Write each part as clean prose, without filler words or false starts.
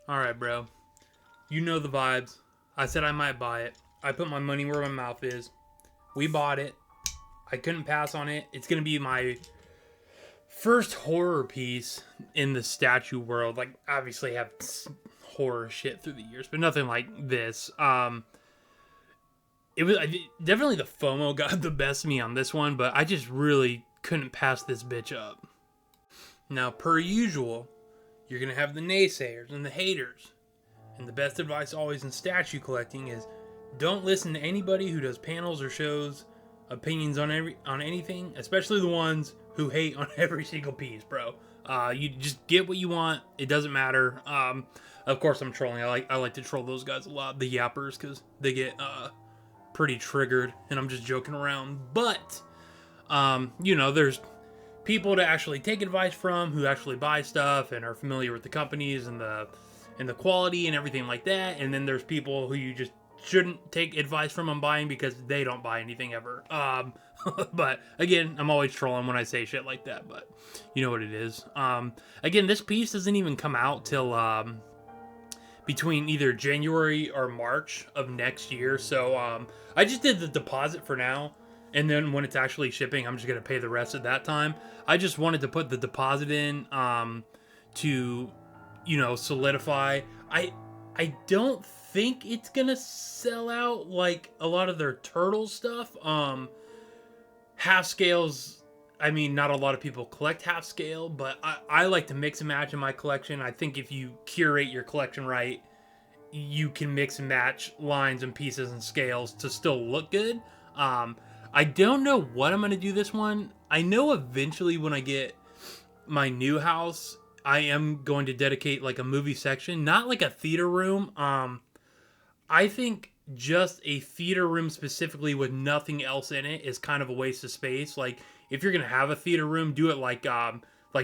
All right, bro. You know the vibes. I said I might buy it. I put my money where my mouth is. We bought it. I couldn't pass on it. It's going to be my first horror piece in the statue world. Like, obviously, I have horror shit through the years, but nothing like this. It was definitely the FOMO got the best of me on this one, but I just really couldn't pass this bitch up. Now, per usual, you're going to have the naysayers and the haters. And the best advice always in statue collecting is don't listen to anybody who does panels or shows opinions on anything, especially the ones who hate on every single piece, bro. You just get what you want. It doesn't matter. Of course, I'm trolling. I like to troll those guys a lot, the yappers, because they get pretty triggered, and I'm just joking around. But there's people to actually take advice from who actually buy stuff and are familiar with the companies and the quality and everything like that. And then there's people who you just shouldn't take advice from on buying because they don't buy anything ever. But again, I'm always trolling when I say shit like that, but you know what it is. Again, this piece doesn't even come out till between either January or March of next year. So I just did the deposit for now. And then when it's actually shipping, I'm just going to pay the rest at that time. I just wanted to put the deposit in to, solidify. I don't think it's going to sell out like a lot of their turtle stuff. Half scales, I mean, not a lot of people collect half scale, but I like to mix and match in my collection. I think if you curate your collection right, you can mix and match lines and pieces and scales to still look good. I don't know what I'm going to do this one. I know eventually when I get my new house, I am going to dedicate like a movie section, not like a theater room. I think just a theater room specifically with nothing else in it is kind of a waste of space. Like if you're going to have a theater room, do it like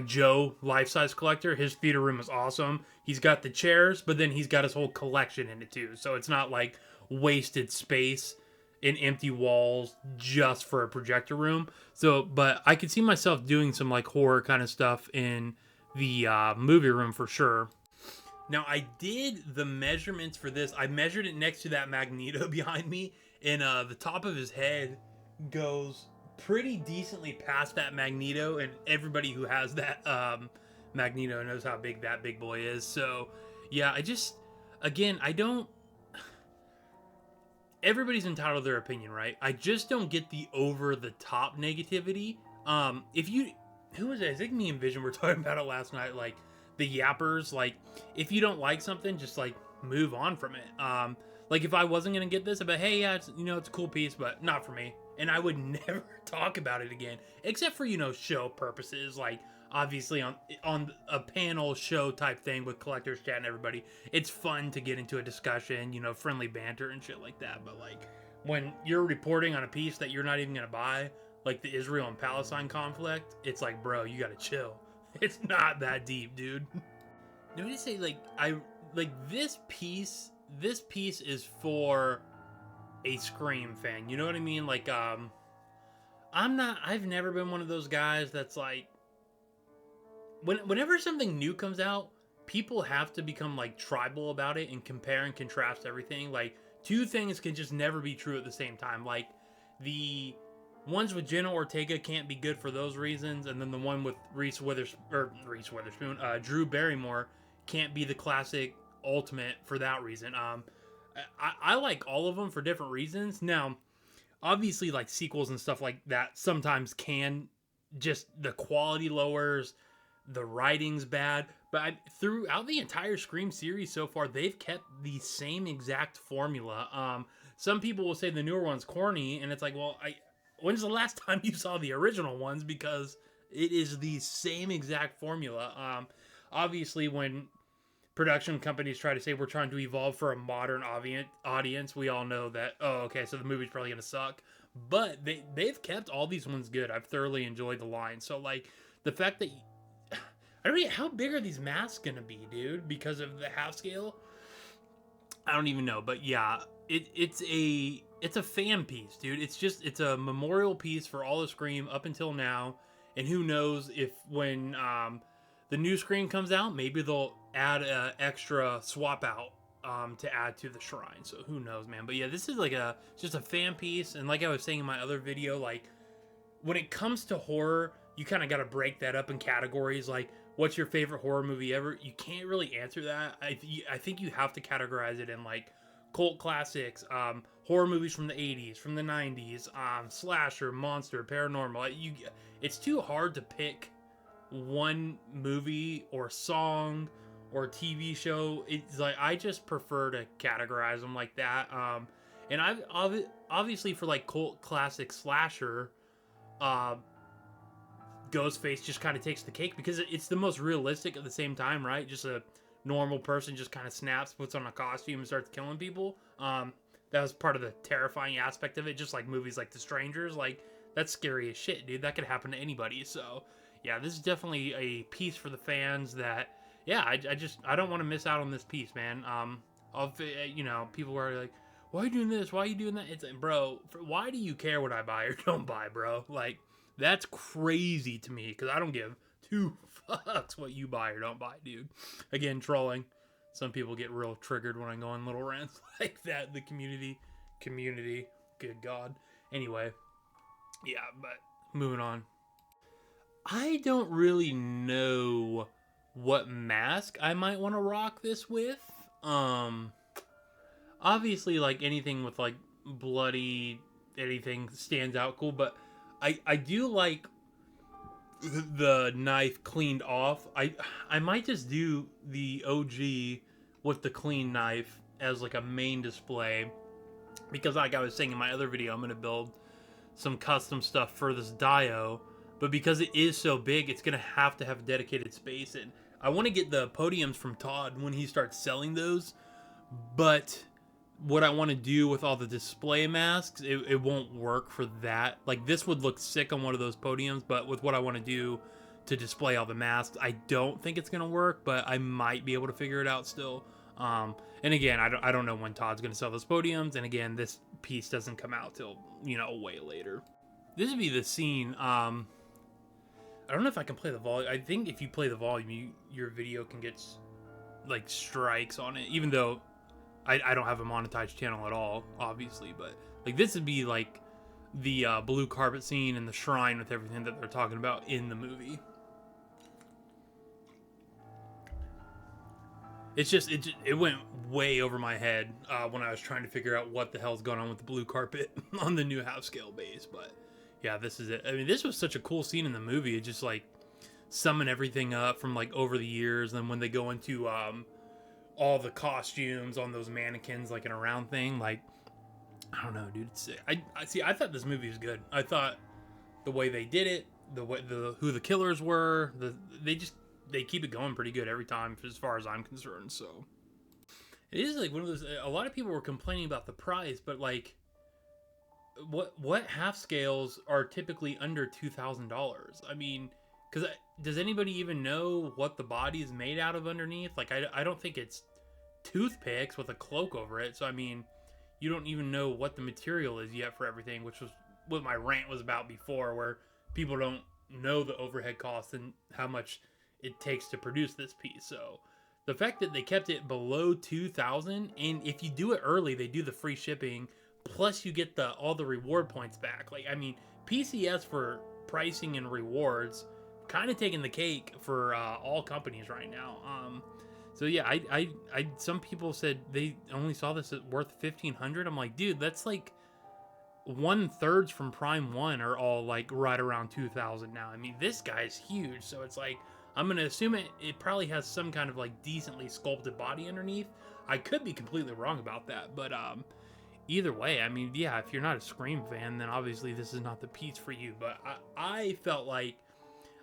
Joe, Life Size Collector. His theater room is awesome. He's got the chairs, but then he's got his whole collection in it too. So it's not like wasted space in empty walls just for a projector room. So, but I could see myself doing some like horror kind of stuff in the movie room for sure. Now, I did the measurements for this. I measured it next to that Magneto behind me, and the top of his head goes pretty decently past that Magneto, and everybody who has that Magneto knows how big that big boy is. So, yeah, I don't... Everybody's entitled to their opinion, right? I just don't get the over-the-top negativity. Who was it? I think me and Vision were talking about it last night, like, the yappers, like, if you don't like something, just, like, move on from it. Like, if I wasn't gonna get this, I'd be, hey, yeah, it's a cool piece, but not for me. And I would never talk about it again, except for, show purposes, like, obviously on a panel show type thing with collectors chat and everybody, it's fun to get into a discussion, friendly banter and shit like that. But like when you're reporting on a piece that you're not even gonna buy, like the Israel and Palestine conflict, it's like, bro, you gotta chill. It's not that deep, dude. Notice say this piece is for a Scream fan. You know what I mean? Like I've never been one of those guys that's like, whenever something new comes out, people have to become like tribal about it and compare and contrast everything. Like two things can just never be true at the same time. Like the ones with Jenna Ortega can't be good for those reasons, and then the one with Drew Barrymore can't be the classic ultimate for that reason. I like all of them for different reasons. Now, obviously, like sequels and stuff like that sometimes can just the quality lowers. The writing's bad, but throughout the entire Scream series so far, they've kept the same exact formula. Some people will say the newer one's corny, and it's like, well, when's the last time you saw the original ones? Because it is the same exact formula. Obviously, when production companies try to say we're trying to evolve for a modern audience, we all know that, oh, okay, so the movie's probably gonna suck. But they've kept all these ones good. I've thoroughly enjoyed the line. So, like, the fact that I don't know, how big are these masks gonna be, dude? Because of the half scale? I don't even know, but yeah, it's a fan piece, dude. It's a memorial piece for all of Scream up until now, and who knows if when the new Scream comes out, maybe they'll add a extra swap out to add to the shrine. So who knows, man. But yeah, this is like just a fan piece. And like I was saying in my other video, like when it comes to horror, you kind of got to break that up in categories. Like, what's your favorite horror movie ever? You can't really answer that. I think you have to categorize it in like cult classics, horror movies from the 80s, from the 90s, slasher, monster, paranormal. It's too hard to pick one movie or song or TV show. It's like I just prefer to categorize them like that. And I've obviously for like cult classic slasher, Ghostface just kind of takes the cake because it's the most realistic at the same time, right? Just a normal person just kind of snaps, puts on a costume, and starts killing people. That was part of the terrifying aspect of it, just like movies like The Strangers. Like, that's scary as shit, dude. That could happen to anybody. So, yeah, this is definitely a piece for the fans that, yeah, I don't want to miss out on this piece, man. People are like, why are you doing this? Why are you doing that? It's like, bro, why do you care what I buy or don't buy, bro? Like, that's crazy to me because I don't give two fucks what you buy or don't buy, dude. Again, trolling. Some people get real triggered when I go on little rants like that. The community, good God. Anyway, yeah, but moving on. I don't really know what mask I might want to rock this with. Obviously, like anything with like bloody anything stands out cool, but I do like the knife cleaned off. I might just do the OG with the clean knife as like a main display because like I was saying in my other video, I'm going to build some custom stuff for this dio, but because it is so big, it's going to have a dedicated space. And I want to get the podiums from Todd when he starts selling those, but what I want to do with all the display masks, it won't work for that. Like, this would look sick on one of those podiums, but with what I want to do to display all the masks, I don't think it's going to work, but I might be able to figure it out still. And again, I don't know when Todd's going to sell those podiums, and again, this piece doesn't come out till, way later. This would be the scene, I don't know if I can play the volume. I think if you play the volume, your video can get, like, strikes on it, even though I don't have a monetized channel at all, obviously, but like this would be like the blue carpet scene and the shrine with everything that they're talking about in the movie. It went way over my head when I was trying to figure out what the hell's going on with the blue carpet on the new half scale base, but yeah, this is it. I mean, this was such a cool scene in the movie. It just like summon everything up from like over the years, and then when they go into all the costumes on those mannequins, like an around thing, like I don't know, dude. It's sick. I thought this movie was good. I thought the way they did it, who the killers were, they keep it going pretty good every time, as far as I'm concerned. So it is like one of those. A lot of people were complaining about the price, but like, what half scales are typically under $2,000? I mean, because does anybody even know what the body is made out of underneath? Like, I don't think it's toothpicks with a cloak over it. So, I mean, you don't even know what the material is yet for everything, which was what my rant was about before, where people don't know the overhead costs and how much it takes to produce this piece. So, the fact that they kept it below 2,000, and if you do it early, they do the free shipping, plus you get all the reward points back. Like, I mean, PCS for pricing and rewards kind of taking the cake for all companies right now. So yeah, I some people said they only saw this at worth 1,500. I'm like, dude, that's like 1/3 from Prime 1 are all like right around 2,000 now. I mean, this guy's huge, so it's like I'm gonna assume it probably has some kind of like decently sculpted body underneath. I could be completely wrong about that, but either way, I mean, yeah, if you're not a Scream fan, then obviously this is not the piece for you. But I felt like,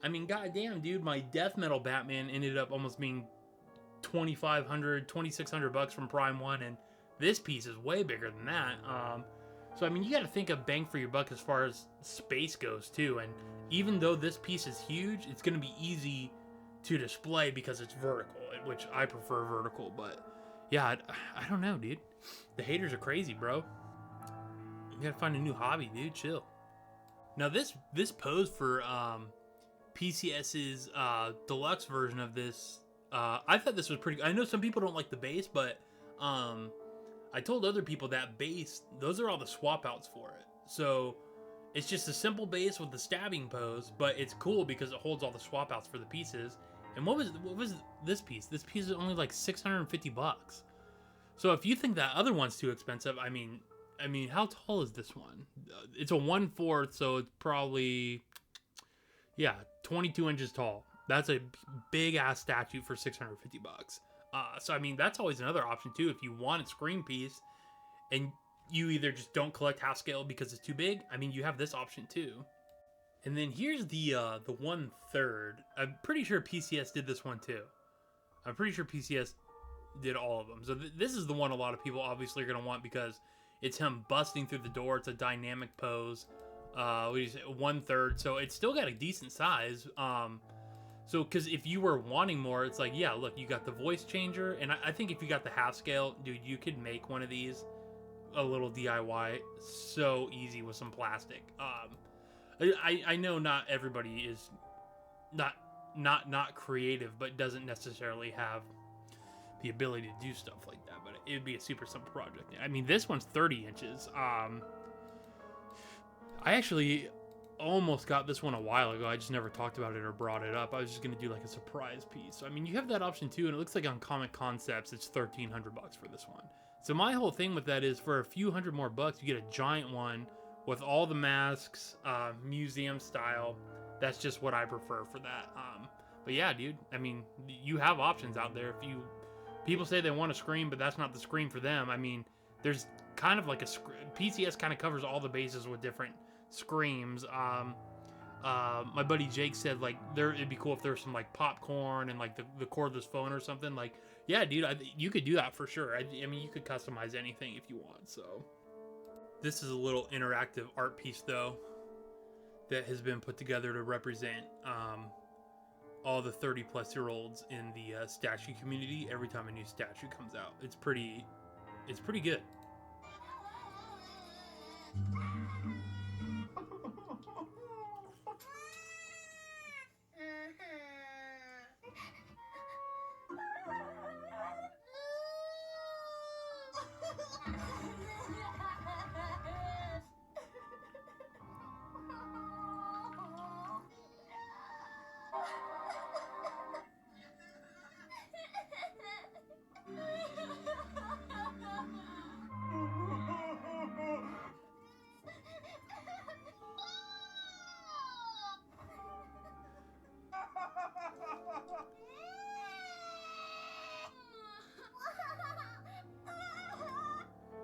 I mean, goddamn, dude, my death metal Batman ended up almost being $2,500, $2,600 from Prime 1, and this piece is way bigger than that. So, I mean, you got to think of bang for your buck as far as space goes, too. And even though this piece is huge, it's going to be easy to display because it's vertical, which I prefer vertical. But, yeah, I don't know, dude. The haters are crazy, bro. You got to find a new hobby, dude. Chill. Now, this pose for PCS's deluxe version of this I thought this was pretty. I know some people don't like the base, but I told other people that base, those are all the swap outs for it. So it's just a simple base with the stabbing pose, but it's cool because it holds all the swap outs for the pieces. And what was this piece? This piece is only like $650. So if you think that other one's too expensive, I mean, how tall is this one? It's a 1/4, so it's probably, yeah, 22 inches tall. That's a big ass statue for $650. So I mean, that's always another option too. If you want a screen piece, and you either just don't collect half scale because it's too big, I mean, you have this option too. And then here's the 1/3. I'm pretty sure PCS did this one too. I'm pretty sure PCS did all of them. So this is the one a lot of people obviously are going to want because it's him busting through the door. It's a dynamic pose. What do you say? 1/3. So it's still got a decent size. So because if you were wanting more, it's like, yeah, look, you got the voice changer. And I think if you got the half scale, dude, you could make one of these a little DIY so easy with some plastic. I know not everybody is not creative, but doesn't necessarily have the ability to do stuff like that. But it would be a super simple project. I mean, this one's 30 inches. I actually almost got this one a while ago. I just never talked about it or brought it up. I was just gonna do like a surprise piece. So, I mean, you have that option too, and it looks like on Comic Concepts it's $1,300 for this one. So my whole thing with that is for a few hundred more bucks, you get a giant one with all the masks, museum style. That's just what I prefer for that. But yeah, dude, I mean, you have options out there. People say they want a screen, but that's not the screen for them. I mean, there's kind of like PCS kind of covers all the bases with different screams. My buddy Jake said like it'd be cool if there's some like popcorn and like the cordless phone or something. Like, yeah, dude, you could do that for sure. I mean, you could customize anything if you want. So this is a little interactive art piece though that has been put together to represent all the 30-plus-year-olds in the statue community. Every time a new statue comes out, it's pretty good.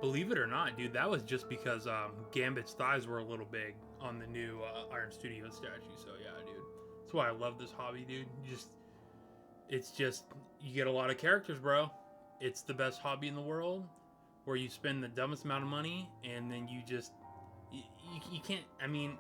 Believe it or not, dude, that was just because Gambit's thighs were a little big on the new Iron Studios statue. So yeah, dude, that's why I love this hobby, dude. It's just you get a lot of characters, bro. It's the best hobby in the world, where you spend the dumbest amount of money, and then you can't. I mean,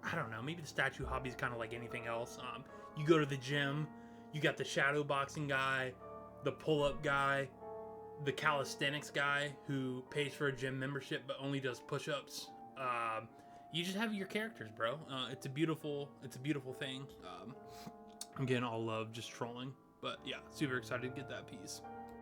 I don't know. Maybe the statue hobby is kind of like anything else. You go to the gym, you got the shadow boxing guy, the pull-up guy, the calisthenics guy who pays for a gym membership but only does push-ups. You just have your characters, bro. It's a beautiful thing. I'm getting all love just trolling, but yeah, super excited to get that piece.